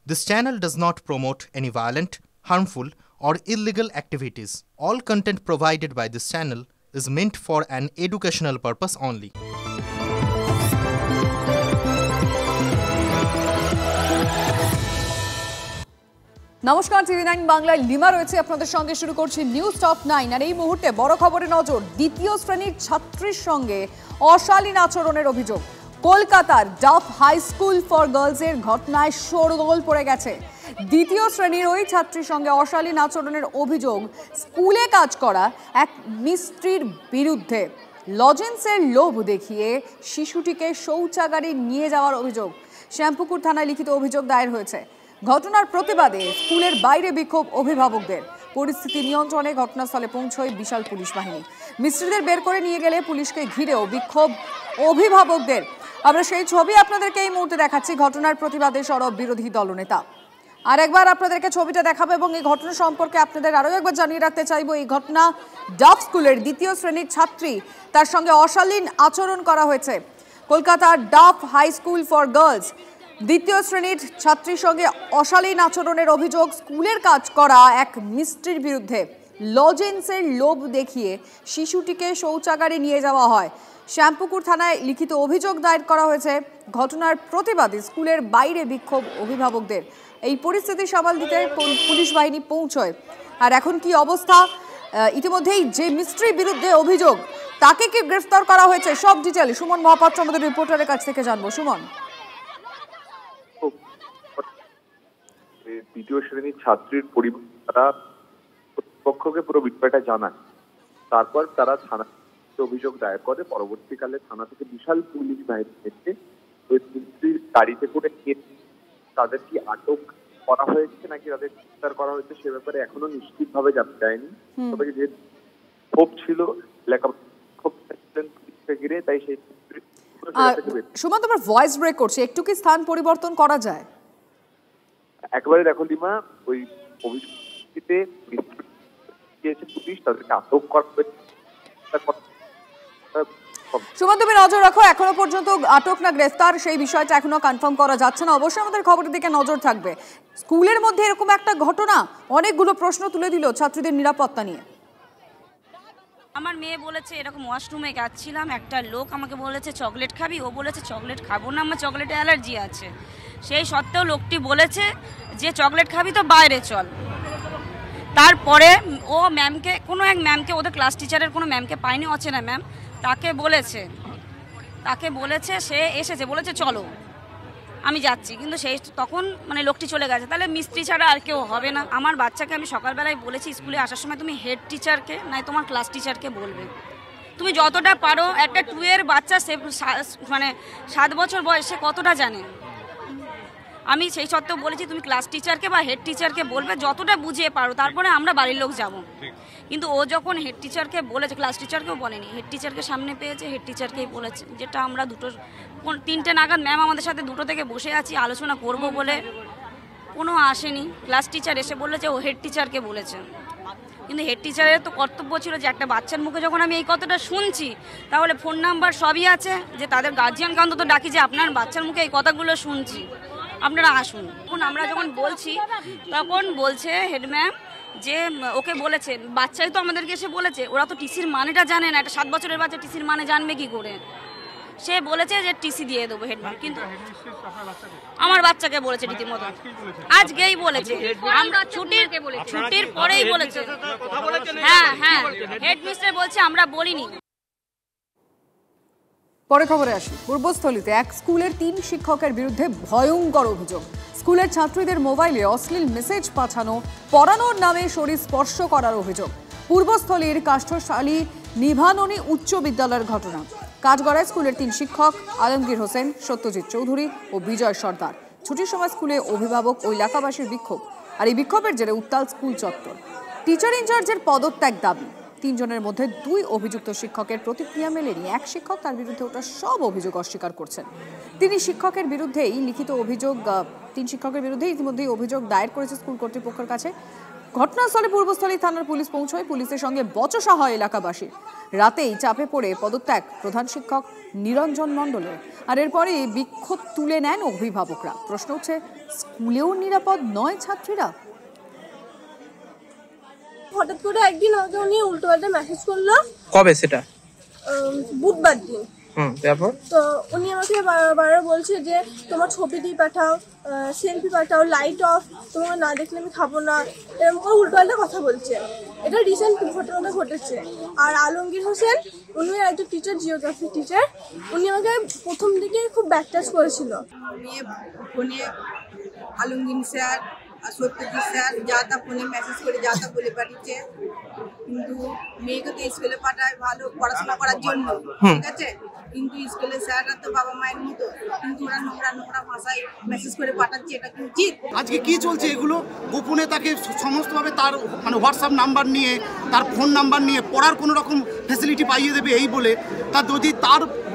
This channel does not promote any violent, harmful, or illegal activities. All content provided by this channel is meant for an educational purpose only. নমস্কার, TV9 বাংলায় lima রয়েছে আপনাদের সঙ্গে। শুরু করছি news top 9 আর এই মুহূর্তে বড় খবরে নজর। দ্বিতীয় শ্রেণীর ছাত্রীর সঙ্গে অশালীন আচরণের অভিযোগ। কলকাতার ডাফ হাই স্কুল ফর গার্লসের ঘটনায় শোরগোল পড়ে গেছে। দ্বিতীয় শ্রেণীর ওই ছাত্রীর সঙ্গে অশালীন আচরণের অভিযোগ স্কুলে কাজ করা এক মিস্ত্রির বিরুদ্ধে। লজেন্সের লোভ দেখিয়ে শিশুটিকে শৌচাগারে নিয়ে যাওয়ার অভিযোগ। শ্যামপুকুর থানায় লিখিত অভিযোগ দায়ের হয়েছে। ঘটনার প্রতিবাদে স্কুলের বাইরে বিক্ষোভ অভিভাবকদের। পরিস্থিতি নিয়ন্ত্রণে ঘটনাস্থলে পৌঁছয় বিশাল পুলিশ বাহিনী। মিস্ত্রিদের বের করে নিয়ে গেলে পুলিশকে ঘিরেও বিক্ষোভ অভিভাবকদের। আমরা সেই ছবি আপনাদেরকে এই মুহূর্তে দেখাচ্ছি। ঘটনার প্রতিবাদে সরব বিরোধী দলনেতা। আর একবার আপনাদেরকে ছবিটা দেখাবো এবং এই ঘটনা সম্পর্কে আপনাদের আরও একবার জানিয়ে রাখতে চাইবো। এই ঘটনা ডাফ স্কুলের দ্বিতীয় শ্রেণীর ছাত্রী, তার সঙ্গে অশালীন আচরণ করা হয়েছে। কলকাতার Duff high school for girls দ্বিতীয় শ্রেণীর ছাত্রীর সঙ্গে অশালীন আচরণের অভিযোগ স্কুলের কাজ করা এক মিস্ত্রির বিরুদ্ধে। লজেন্সের লোভ দেখিয়ে শিশুটিকে শৌচাগারে নিয়ে যাওয়া হয়। শ্যামপুকুর থানায় লিখিত অভিযোগ দায়ের করা হয়েছে। ঘটনার প্রতিবাদে স্কুলের বাইরে বিক্ষোভ অভিভাবকদের। এই পরিস্থিতি সামাল দিতে পুলিশ বাহিনী পৌঁছয়। আর এখন কি অবস্থা? ইতিমধ্যেই যে মিস্ত্রির বিরুদ্ধে অভিযোগ, তাকে কি গ্রেফতার করা হয়েছে? সব ডিটেল সুমন মহাপাত্র আমাদের রিপোর্টারের কাছ থেকে জানবো। সুমন, দ্বিতীয় শ্রেণীর ছাত্রীর পরিবার তারা কর্তৃপক্ষকে পুরো বিষয়টা জানায়। তারপর তারা থানা অভিযোগ দায়ের করে। পরবর্তীকালে থানা থেকে বিশাল পুলিশ বাহিনী এসে ওই মিস্ত্রির গাড়িতে করে তাদের কি আটক করা হয়েছে নাকি তাদের গ্রেফতার করা হয়েছে সে ব্যাপারে এখনো নিশ্চিতভাবে জানতে যায়নি। তবে যে ক্ষোভ ছিল ঘিরে, তাই সেই সুমন, তোমার ভয়েস ব্রেক করছে, একটু কি স্থান পরিবর্তন করা যায়? একবারে দেখো লিমা, ওই অভিযোগটিতে পুলিশ তাদেরকে আটক করা হয়েছে। সুমন, তুমি নজর রাখো। এখনো পর্যন্ত আটক না গ্রেফতার সেই বিষয়টা এখনো কনফার্ম করা যাচ্ছে না। অবশ্যই আমাদের খবরের দিকে নজর থাকবে। স্কুলের মধ্যে এরকম একটা ঘটনা অনেকগুলো প্রশ্ন তুলে দিল ছাত্রীদের নিরাপত্তা নিয়ে। আমার মেয়ে বলেছে এরকম ওয়াশরুমে যাচ্ছিলাম, একটা লোক আমাকে বলেছে চকলেট খাবি, ও বলেছে চকলেট খাবো না, আমার চকলেটে অ্যালার্জি আছে। সেই সত্ত্বেও লোকটি বলেছে যে চকলেট খাবি তো বাইরে চল। তারপরে ও ম্যামকে, কোনো এক ম্যামকে, ওদের ক্লাস টিচারের কোনো ম্যামকে পায়নি, অচেনা ম্যাম, তাকে বলেছে সে এসেছে, বলেছে চলো আমি যাচ্ছি, কিন্তু সেই তখন মানে লোকটি চলে গেছে। তাহলে মিস্ত্রি ছাড়া আর কেউ হবে না। আমার বাচ্চাকে আমি সকালবেলায় বলেছি স্কুলে আসার সময় তুমি হেড টিচারকে নাই তোমার ক্লাস টিচারকে বলবে, তুমি যতটা পারো। একটা 2 এর বাচ্চা, সে মানে 7 বছর বয়স, সে কতটা জানে। আমি সেই সত্ত্বেও বলেছি তুমি ক্লাস টিচারকে বা হেড টিচারকে বলবে, যতটা বুঝিয়ে পারো, তারপরে আমরা বাড়ির লোক যাব। কিন্তু ও যখন হেড টিচারকে বলেছে, ক্লাস টিচারকেও বলেনি, হেড টিচারকে সামনে পেয়েছে, হেড টিচারকেই বলেছে। যেটা আমরা 3টে নাগাদ ম্যাম আমাদের সাথে 2টো থেকে বসে আছি আলোচনা করব বলে, কোনো আসেনি। ক্লাস টিচার এসে বলেছে ও হেড টিচারকে বলেছে। কিন্তু হেড টিচারের তো কর্তব্য ছিল যে একটা বাচ্চার মুখে যখন আমি এই কথাটা শুনছি, তাহলে ফোন নাম্বার সবই আছে, যে তাদের গার্জিয়ানকে অন্তত ডাকি যে আপনার বাচ্চার মুখে এই কথাগুলো শুনছি, আপনারা আসুন। এখন আমরা যখন বলছি তখন বলছে হেড ম্যাম যে ওকে বলেছে, বাচ্চাই তো আমাদেরকে এসে বলেছে, ওরা তো টিসির মানেটা জানে না। একটা 7 বছরের বাচ্চা টিসির মানে জানবে কি করে? সে বলেছে যে টিসি দিয়ে দেবো হেড ম্যাম, কিন্তু আমার বাচ্চাকে বলেছে রীতিমতো, আজকেই বলেছে, আমরা ছুটির পরেই বলেছে। হ্যাঁ, হেড মিস্টার বলছে আমরা বলিনি। পরে খবরে আসি। পূর্বস্থলীতে এক স্কুলের 3 শিক্ষকের বিরুদ্ধে ভয়ঙ্কর অভিযোগ। স্কুলের ছাত্রীদের মোবাইলে অশ্লীল মেসেজ পাঠানো, পড়ানোর নামে শরীর স্পর্শ করার অভিযোগ। পূর্বস্থলীর কাষ্ঠশালী নিভাননী উচ্চ বিদ্যালয়ের ঘটনা। কাঠগড়ায় স্কুলের 3 শিক্ষক আলমগীর হোসেন, সত্যজিৎ চৌধুরী ও বিজয় সর্দার। ছুটির সময় স্কুলে অভিভাবক ও এলাকাবাসীর বিক্ষোভ। আর এই বিক্ষোভের জেরে উত্তাল স্কুল চত্বর। টিচার ইনচার্জের পদত্যাগ দাবি। 3 জনের মধ্যে 2 অভিযুক্ত শিক্ষকের প্রতিক্রিয়া মেলেনি। এক শিক্ষক তার বিরুদ্ধে ওটা সব অভিযোগ অস্বীকার করছেন। 3 শিক্ষকের বিরুদ্ধেই লিখিত অভিযোগ, 3 শিক্ষকের বিরুদ্ধে ইতিমধ্যেই অভিযোগ দায়ের করেছে স্কুল কর্তৃপক্ষের কাছে। ঘটনাস্থলে পূর্বস্থলী থানার পুলিশ পৌঁছয়। পুলিশের সঙ্গে বচসা হয় এলাকাবাসী। রাতেই চাপে পড়ে পদত্যাগ প্রধান শিক্ষক নিরঞ্জন মণ্ডলের। আর এরপরেই বিক্ষোভ তুলে নেন অভিভাবকরা। প্রশ্ন উঠছে, স্কুলেও নিরাপদ নয় ছাত্রীরা? হঠাৎ করে একদিন আমাকে উনি উল্টোপাল্টা মেসেজ করলো। কবে সেটা? বুধবার দিন। তারপর তো উনি আমাকে বারবার বলছে যে তোমার ছবি দিয়ে পাঠাও, সেলফি পাঠাও, লাইট অফ, তোমাকে না দেখলে আমি খাবো না, এরকম করে উল্টোপাল্টা কথা বলছে। এটা রিসেন্ট ঘটনাটা ঘটেছে। আর আলমগীর হোসেন, উনি একজন টিচার, জিওগ্রাফি টিচার, উনি আমাকে প্রথম দিকে খুব ব্যাকটাচ করেছিল। ফোনে আলমগীর স্যার আর সত্যজিৎ স্যার যা তা ফোনে মেসেজ করে যা তা বলে পাঠিয়েছে, কিন্তু মেয়েকে তো স্কুলে পাঠায় ভালো পড়াশোনা করার জন্য, ঠিক আছে, কিন্তু স্কুলের স্যাররা তো বাবা মায়ের মতো, কিন্তু ওরা নোংরা নোংরা ভাষায় মেসেজ করে পাঠাচ্ছে, এটা কি উচিত? আজকে কি চলছে এগুলো? গোপনে তাকে সমস্তভাবে তার মানে হোয়াটসঅ্যাপ নাম্বার নিয়ে, তার ফোন নাম্বার নিয়ে পড়ার কোনো রকম ফ্যাসিলিটি পাইয়ে দেবে এই বলে, তার যদি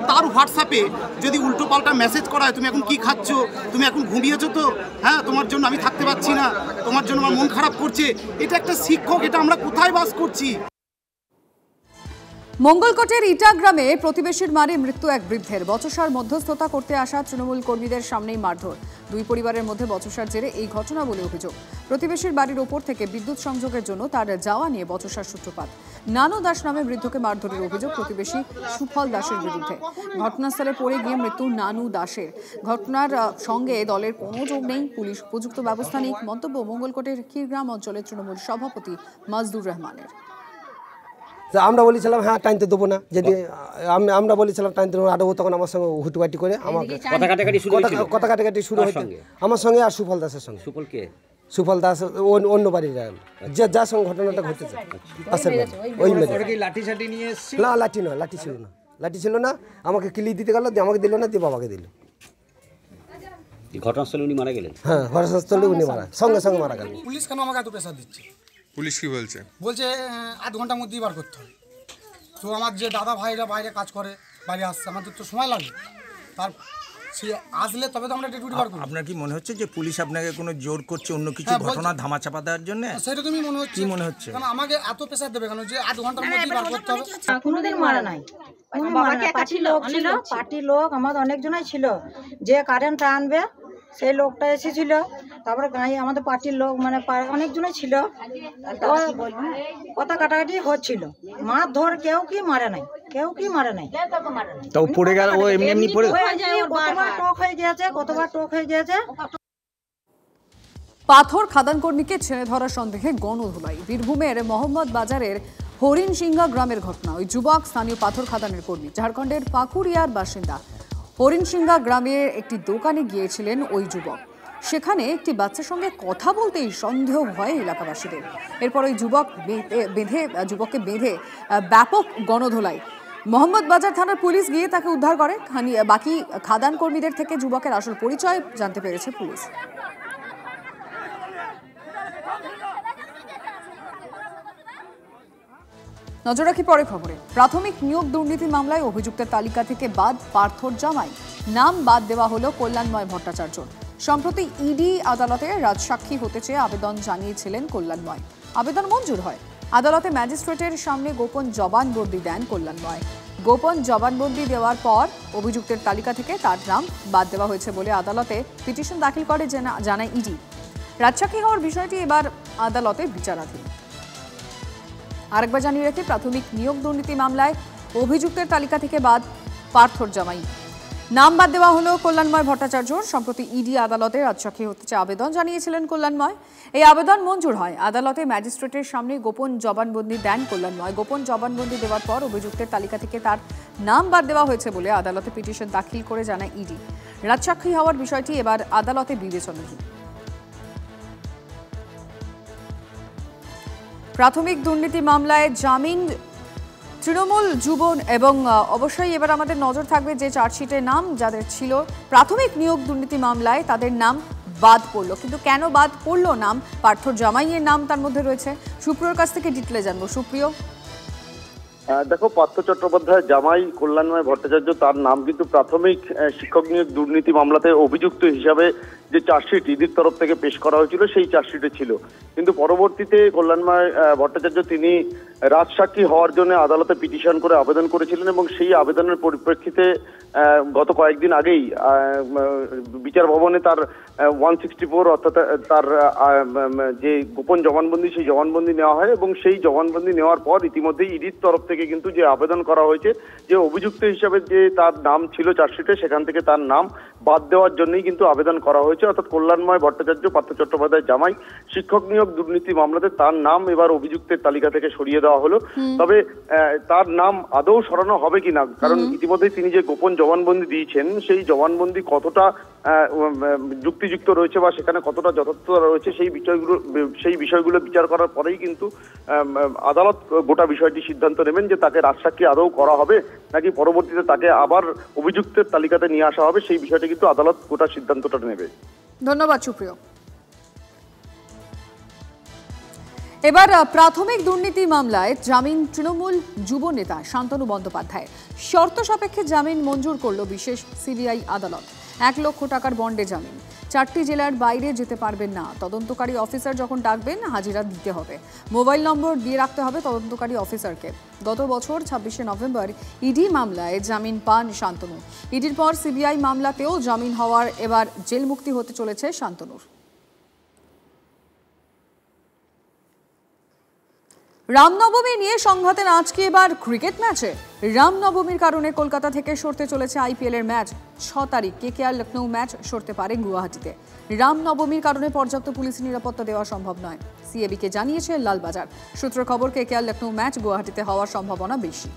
তার হোয়াটসঅ্যাপে যদি উল্টো পাল্টা মেসেজ করা হয়, তুমি এখন কি খাচ্ছ, তুমি এখন ঘুমিয়েছো তো, হ্যাঁ তোমার জন্য আমি থাকতে পারছি না, তোমার জন্য আমার মন খারাপ করছে, এটা একটা শিক্ষক, এটা আমরা কোথায় বাস করছি? মঙ্গলকোটের ইটা গ্রামে প্রতিবেশীর মারে মৃত্যু এক বৃদ্ধের। বচসার মধ্যস্থতা করতে আসা তৃণমূল কর্মীদের সামনেই মারধর। দুই পরিবারের মধ্যে বচসার জেরে এই ঘটনা বলে অভিযোগ। প্রতিবেশীর বাড়ির ওপর থেকে বিদ্যুৎ সংযোগের জন্য তার যাওয়া নিয়ে বচসার সূত্রপাত। নানু দাস নামে বৃদ্ধকে মারধরের অভিযোগ প্রতিবেশী সুফল দাসের বিরুদ্ধে। ঘটনাস্থলে পড়ে গিয়ে মৃত্যু নানু দাসের। ঘটনার সঙ্গে দলের কোনো যোগ নেই, পুলিশ উপযুক্ত ব্যবস্থা নেই, মন্তব্য মঙ্গলকোটের ক্ষীরগ্রাম অঞ্চলের তৃণমূল সভাপতি মাজদুর রহমানের। আমরা বলেছিলাম হ্যাঁ টাইনতে দেবো না, যদি আমরা বলেছিলাম টাইনতে দেবো, আর ও তখন আমার সঙ্গে হুটুপাটি করে আমাকে কথা কাটাকাটি শুরু হয়েছে আমার সঙ্গে আর সুফল দাসের সঙ্গে। সুফল দাস অন্য বাড়ির যার সঙ্গে ঘটনাটা ঘটেছে ওই লাঠি নিয়ে এসেছি। না লাঠি নয়, লাঠি ছিল না, আমাকে কিলি দিতে গেল, আমাকে দিল না, দিয়ে বাবাকে দিল। ঘটনাস্থলে উনি মারা গেলেন? হ্যাঁ, ঘটনাস্থলে উনি সঙ্গে সঙ্গে মারা গেলেন। পুলিশ কেন আমাকে এত প্রেসার দিচ্ছে? পুলিশ কি বলছে? বলছে 8 ঘন্টার মধ্যেই বার করতে হবে। তো আমার যে দাদা ভাইরা বাইরে কাজ করে, বাইরে আসছে, আমাদের তো সময় লাগে, তার সে আসলে তবে তো আমরা ডিউটি বার করব। আপনার কি মনে হচ্ছে যে পুলিশ আপনাকে কোনো জোর করছে অন্য কিছু ঘটনা ধামাচাপা দেওয়ার জন্য? সেটা তুমি মনে হচ্ছে? কি মনে হচ্ছে? কারণ আমাকে এত প্রেসার দেবে কেন যে 8 ঘন্টার মধ্যেই বার করতে হবে? কোনোদিন মারা নাই। পার্টির লোক ছিল, পার্টির লোক আমাদের অনেকজনই ছিল, যে কারেন্ট আনবে সেই লোকটা এসেছিল, তারপরে গাঁয়ে আমাদের পার্টির লোক মানে অনেকজনই ছিল, কথা কাটাকাটি হচ্ছিল, মারধর কেউ কি মারে নাই, তো পড়ে গেল, ও এমনি পড়ে কতবার টক হয়ে গিয়েছে। পাথর খাদান কর্মীকে ছেড়ে ধরার সন্দেহে গণধোলাই। বীরভূমের মোহাম্মদ বাজারের হরিণসিংহা গ্রামের ঘটনা। ওই যুবক স্থানীয় পাথর খাদানের কর্মী, ঝাড়খণ্ডের পাকুড়িয়ার বাসিন্দা। হরিণসিংহা গ্রামের একটি দোকানে গিয়েছিলেন ওই যুবক। সেখানে একটি বাচ্চার সঙ্গে কথা বলতেই সন্দেহ হয় এলাকাবাসীদের। এরপর ওই যুবককে বেঁধে ব্যাপক গণধোলাই। মোহাম্মদ বাজার থানার পুলিশ গিয়ে তাকে উদ্ধার করে। বাকি খাদান কর্মীদের থেকে যুবকের আসল পরিচয় জানতে পেরেছে পুলিশ। নজর রাখি পরে খবরে। প্রাথমিক নিয়োগ দুর্নীতি মামলায় অভিযুক্তের তালিকা থেকে বাদ পার্থর জামাই। নাম বাদ দেওয়া হলো কল্যাণময় ভট্টাচার্য। সম্প্রতি ইডি আদালতে রাজসাক্ষী হতে চেয়ে আবেদন জানিয়েছিলেন কল্যাণময়। আবেদন মঞ্জুর হয়। আদালতে ম্যাজিস্ট্রেটের সামনে গোপন জবানবন্দি দেন কল্যাণময়। গোপন জবানবন্দি দেওয়ার পর অভিযুক্তের তালিকা থেকে তার নাম বাদ দেওয়া হয়েছে বলে আদালতে পিটিশন দাখিল করে জানায় ইডি। রাজসাক্ষী হওয়ার বিষয়টি এবার আদালতে বিচারাধীন। আরেকবার জানিয়ে রাখি, প্রাথমিক নিয়োগ দুর্নীতি মামলায় অভিযুক্তের তালিকা থেকে বাদ পার্থর জামাই। নাম বাদ দেওয়া হলো কল্যাণময় ভট্টাচার্যর। সম্প্রতি ইডি আদালতে রাজসাক্ষী হতে চেয়ে আবেদন জানিয়েছিলেন কল্যাণময়। এই আবেদন মঞ্জুর হয়। আদালতে ম্যাজিস্ট্রেটের সামনে গোপন জবানবন্দি দেন কল্যাণময়। গোপন জবানবন্দি দেওয়ার পর অভিযুক্তের তালিকা থেকে তার নাম বাদ দেওয়া হয়েছে বলে আদালতে পিটিশন দাখিল করে জানায় ইডি। রাজসাক্ষী হওয়ার বিষয়টি এবার আদালতে বিবেচনাধীন। প্রাথমিক দুর্নীতি মামলায় জামিন তৃণমূল যুব এবং অবশ্যই এবার আমাদের নজর থাকবে যে চার্জশিটের নাম যাদের ছিল প্রাথমিক নিয়োগ দুর্নীতি মামলায় তাদের নাম বাদ পড়লো। কিন্তু কেন বাদ পড়লো নাম? পার্থর জামাইয়ের নাম তার মধ্যে রয়েছে। সুপ্রিয়র কাছ থেকে ডিটেলে জানবো। সুপ্রিয়, দেখো, পার্থ চট্টোপাধ্যায় জামাই কল্যাণময় ভট্টাচার্য, তার নাম কিন্তু প্রাথমিক শিক্ষক নিয়োগ দুর্নীতি মামলাতে অভিযুক্ত হিসাবে যে চার্জশিট ইডির তরফ থেকে পেশ করা হয়েছিল সেই চার্জশিটে ছিল। কিন্তু পরবর্তীতে কল্যাণময় ভট্টাচার্য তিনি রাজসাক্ষী হওয়ার জন্য আদালতে পিটিশন করে আবেদন করেছিলেন এবং সেই আবেদনের পরিপ্রেক্ষিতে গত কয়েকদিন আগেই বিচার ভবনে তার 164 অর্থাৎ তার যে গোপন জবানবন্দি সেই জবানবন্দি নেওয়া হয় এবং সেই জবানবন্দি নেওয়ার পর ইতিমধ্যেই ইডির তরফ থেকে কিন্তু যে আবেদন করা হয়েছে যে অভিযুক্ত হিসাবে যে তার নাম ছিল চার্জশিটে সেখান থেকে তার নাম বাদ দেওয়ার জন্যই কিন্তু আবেদন করা হয়েছে। অর্থাৎ কল্যাণময় ভট্টাচার্য পার্থ চট্টোপাধ্যায় জামাই শিক্ষক নিয়োগ দুর্নীতি মামলাতে তার নাম এবার অভিযুক্তের তালিকা থেকে সরিয়ে দেওয়া হলো। তবে তার নাম আদৌ সরানো হবে কিনা, কারণ ইতিমধ্যেই তিনি যে গোপন জবানবন্দি দিয়েছেন সেই জবানবন্দি কতটা যুক্তিযুক্ত রয়েছে বা সেখানে কতটা যথার্থতা রয়েছে সেই বিষয়গুলো বিচার করার পরেই কিন্তু আদালত গোটা বিষয়টি সিদ্ধান্ত নেবেন যে তাকে রাজসাক্ষী আদৌ করা হবে নাকি পরবর্তীতে তাকে আবার অভিযুক্তের তালিকাতে নিয়ে আসা হবে, সেই বিষয়টি কিন্তু আদালত গোটা সিদ্ধান্তটা নেবে। ধন্যবাদ সুপ্রিয়। এবার প্রাথমিক দুর্নীতি মামলায় জামিন তৃণমূল যুব নেতা শান্তনু বন্দ্যোপাধ্যায়। শর্ত সাপেক্ষে জামিন মঞ্জুর করল বিশেষ সিবিআই আদালত। 1 লক্ষ টাকার বন্ডে জামিন। 4টি জেলার বাইরে যেতে পারবেন না। তদন্তকারী অফিসার যখন ডাকবেন হাজিরা দিতে হবে। মোবাইল নম্বর দিয়ে রাখতে হবে তদন্তকারী অফিসারকে। গত বছর 26শে নভেম্বর ইডি মামলায় জামিন পান শান্তনু। ইডির পর সিবিআই মামলাতেও জামিন হওয়ার এবার জেল মুক্তি হতে চলেছে শান্তনুর। রামনবমী নিয়ে সংঘাতে আজকে এবার ক্রিকেট ম্যাচে। রামনবমীর কারণে কলকাতা থেকে সরতে চলেছে আইপিএল এর ম্যাচ। 6 তারিখ কেকেআর লখনৌ ম্যাচ সরতে পারে গুয়াহাটিতে। রামনবমীর কারণে পর্যাপ্ত পুলিশি নিরাপত্তা দেওয়া সম্ভব নয়, সিএবিকে জানিয়েছে লালবাজার। সূত্র খবর কেকেআর লখনৌ ম্যাচ গুয়াহাটিতে হওয়ার সম্ভাবনা বেশি।